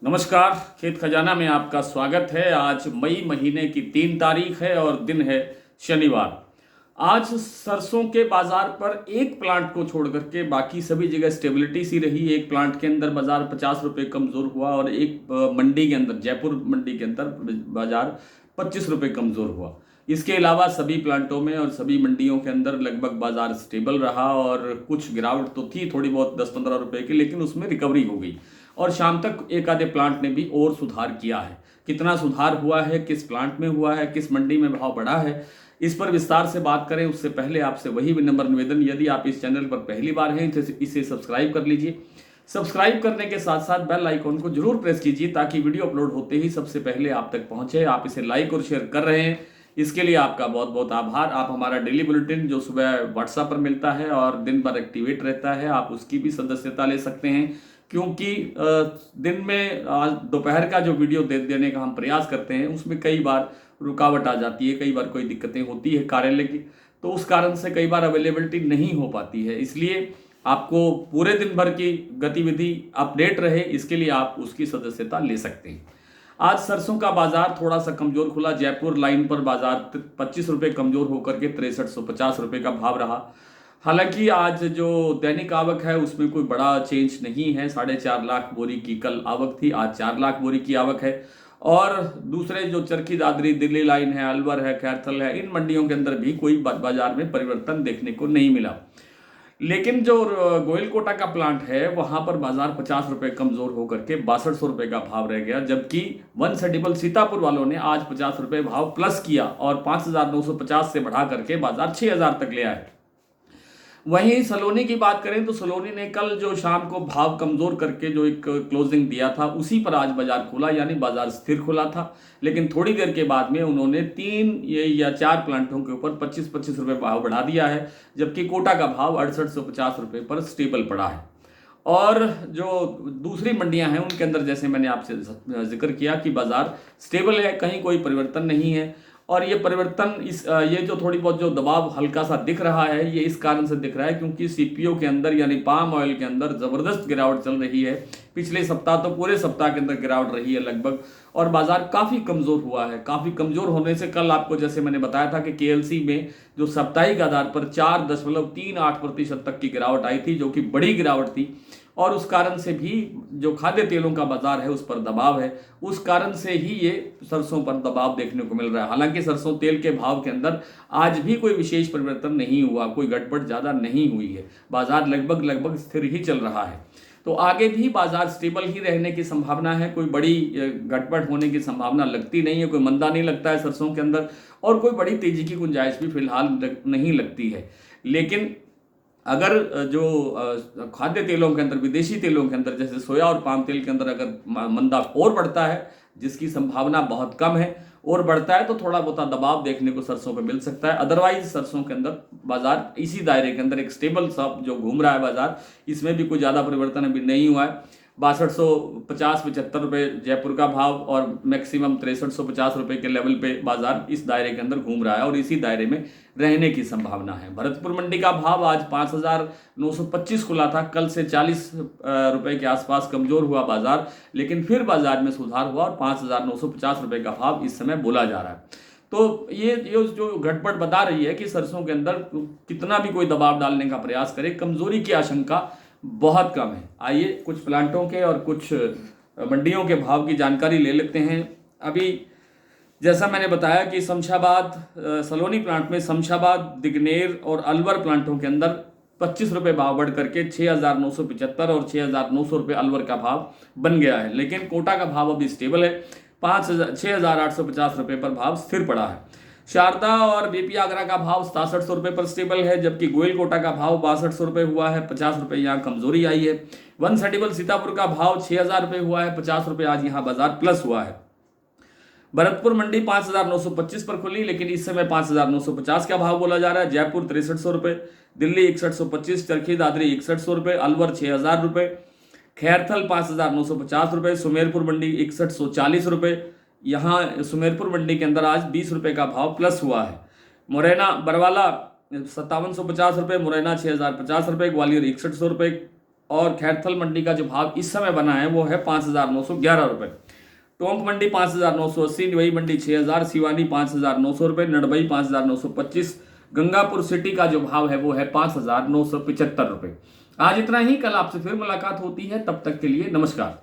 नमस्कार। खेत खजाना में आपका स्वागत है। आज मई महीने की 3 तारीख है और दिन है शनिवार। आज सरसों के बाजार पर एक प्लांट को छोड़ करके बाकी सभी जगह स्टेबिलिटी सी रही। एक प्लांट के अंदर बाजार 50 रुपये कमजोर हुआ और एक मंडी के अंदर, जयपुर मंडी के अंदर बाजार 25 रुपये कमजोर हुआ। इसके अलावा सभी प्लांटों में और सभी मंडियों के अंदर लगभग बाजार स्टेबल रहा और कुछ गिरावट तो थी थोड़ी बहुत 10-15 रुपए की, लेकिन उसमें रिकवरी हो गई और शाम तक एक आधे प्लांट ने भी और सुधार किया है। कितना सुधार हुआ है, किस प्लांट में हुआ है, किस मंडी में भाव बढ़ा है, इस पर विस्तार से बात करें उससे पहले आपसे वही विनम्र निवेदन, यदि आप इस चैनल पर पहली बार हैं तो इसे सब्सक्राइब कर लीजिए। सब्सक्राइब करने के साथ साथ बेल आइकॉन को जरूर प्रेस कीजिए ताकि वीडियो अपलोड होते ही सबसे पहले आप तक पहुंचे। आप इसे लाइक और शेयर कर रहे हैं, इसके लिए आपका बहुत बहुत आभार। आप हमारा डेली बुलेटिन जो सुबह व्हाट्सएप पर मिलता है और दिन भर एक्टिवेट रहता है, आप उसकी भी सदस्यता ले सकते हैं, क्योंकि दिन में दोपहर का जो वीडियो देने का हम प्रयास करते हैं उसमें कई बार रुकावट आ जाती है, कई बार कोई दिक्कतें होती है कार्यालय की, तो उस कारण से कई बार अवेलेबिलिटी नहीं हो पाती है। इसलिए आपको पूरे दिन भर की गतिविधि अपडेट रहे, इसके लिए आप उसकी सदस्यता ले सकते हैं। आज सरसों का बाजार थोड़ा सा कमजोर खुला। जयपुर लाइन पर बाजार 25 रुपये कमजोर होकर के 6350 रुपये का भाव रहा। हालांकि आज जो दैनिक आवक है उसमें कोई बड़ा चेंज नहीं है। 4.5 लाख बोरी की कल आवक थी, आज 4 लाख बोरी की आवक है। और दूसरे जो चरखी दादरी, दिल्ली लाइन है, अलवर है, खैरथल है, इन मंडियों के अंदर भी कोई बाजार में परिवर्तन देखने को नहीं मिला। लेकिन जो गोयल कोटा का प्लांट है वहां पर बाजार 50 रुपये कमजोर होकर के 6200 रुपये का भाव रह गया, जबकि वन सेडिबल सीतापुर वालों ने आज 50 रुपये भाव प्लस किया और 5950 से बढ़ा करके बाजार 6000 तक ले आए। वहीं सलोनी की बात करें तो सलोनी ने कल जो शाम को भाव कमजोर करके जो एक क्लोजिंग दिया था उसी पर आज बाजार खुला, यानी बाजार स्थिर खुला था। लेकिन थोड़ी देर के बाद में उन्होंने 3 या 4 प्लांटों के ऊपर 25-25 रुपये भाव बढ़ा दिया है, जबकि कोटा का भाव 6850 रुपये पर स्टेबल पड़ा है। और जो दूसरी मंडियां हैं उनके अंदर जैसे मैंने आपसे जिक्र किया कि बाजार स्टेबल है, कहीं कोई परिवर्तन नहीं है। और ये परिवर्तन ये जो थोड़ी बहुत जो दबाव हल्का सा दिख रहा है, ये इस कारण से दिख रहा है क्योंकि सीपीओ के अंदर यानी पाम ऑयल के अंदर जबरदस्त गिरावट चल रही है। पिछले सप्ताह तो पूरे सप्ताह के अंदर गिरावट रही है लगभग, और बाजार काफी कमजोर हुआ है। काफी कमजोर होने से कल आपको जैसे मैंने बताया था कि केएलसी में जो साप्ताहिक आधार पर 4.38% तक की गिरावट आई थी, जो कि बड़ी गिरावट थी, और उस कारण से भी जो खाद्य तेलों का बाजार है उस पर दबाव है, उस कारण से ही ये सरसों पर दबाव देखने को मिल रहा है। हालांकि सरसों तेल के भाव के अंदर आज भी कोई विशेष परिवर्तन नहीं हुआ, कोई गड़बड़ ज्यादा नहीं हुई है, बाजार लगभग स्थिर ही चल रहा है। तो आगे भी बाजार स्टेबल ही रहने की संभावना है, कोई बड़ी गड़बड़ होने की संभावना लगती नहीं है, कोई मंदा नहीं लगता है सरसों के अंदर, और कोई बड़ी तेजी की गुंजाइश भी फिलहाल नहीं लगती है। लेकिन अगर जो खाद्य तेलों के अंदर, विदेशी तेलों के अंदर जैसे सोया और पाम तेल के अंदर अगर मंदा और बढ़ता है, जिसकी संभावना बहुत कम है, और बढ़ता है तो थोड़ा बहुत दबाव देखने को सरसों पे मिल सकता है। अदरवाइज सरसों के अंदर बाजार इसी दायरे के अंदर एक स्टेबल सा जो घूम रहा है बाजार, इसमें भी कोई ज़्यादा परिवर्तन अभी नहीं हुआ है। 6250-75 रुपये जयपुर का भाव और मैक्सिमम 6350 रुपये के लेवल पे बाजार इस दायरे के अंदर घूम रहा है और इसी दायरे में रहने की संभावना है। भरतपुर मंडी का भाव आज 5925 खुला था, कल से 40 रुपये के आसपास कमजोर हुआ बाजार, लेकिन फिर बाजार में सुधार हुआ और 5950 रुपये का भाव इस समय बोला जा रहा है। तो ये जो घटपट बता रही है कि सरसों के अंदर कितना भी कोई दबाव डालने का प्रयास करे, कमजोरी की आशंका बहुत कम है। आइए कुछ प्लांटों के और कुछ मंडियों के भाव की जानकारी ले लेते हैं। अभी जैसा मैंने बताया कि शमशाबाद सलोनी प्लांट में शमशाबाद, दिगनेर और अलवर प्लांटों के अंदर 25 रुपये भाव बढ़ करके 6975 और 6900 रुपये अलवर का भाव बन गया है। लेकिन कोटा का भाव अभी स्टेबल है, 6850 रुपये पर भाव स्थिर पड़ा है। शारदा और बीपी आगरा का भाव 6700 रुपये पर स्टेबल है, जबकि गोयल कोटा का भाव 6200 रुपये हुआ है, 50 रुपये यहाँ कमजोरी आई है। वन सेडिबल सीतापुर का भाव 6000 रुपये हुआ है, 50 रुपये आज यहाँ बाजार प्लस हुआ है। भरतपुर मंडी 5925 पर खुली, लेकिन इस समय 5950 का भाव बोला जा रहा है। जयपुर 6300 रुपये, दिल्ली 6125, चरखी दादरी 6100 रुपये, अलवर 6000 रुपये, खैरथल 5950 रुपये, सुमेरपुर मंडी 6140 रुपये। यहाँ सुमेरपुर मंडी के अंदर आज 20 रुपये का भाव प्लस हुआ है। बरवाला 5750 रुपये, मुरैना 6050 रुपये, ग्वालियर 6100 रुपये, और खैरथल मंडी का जो भाव इस समय बना है वो है 5,911 रुपये। टोंक मंडी 5,980, निवई मंडी 6,000, सिवानी 5,900 रुपये, नड़बई 5,925, गंगापुर सिटी का जो भाव है वो है 5,975 रुपये। आज इतना ही, कल आपसे फिर मुलाकात होती है, तब तक के लिए नमस्कार।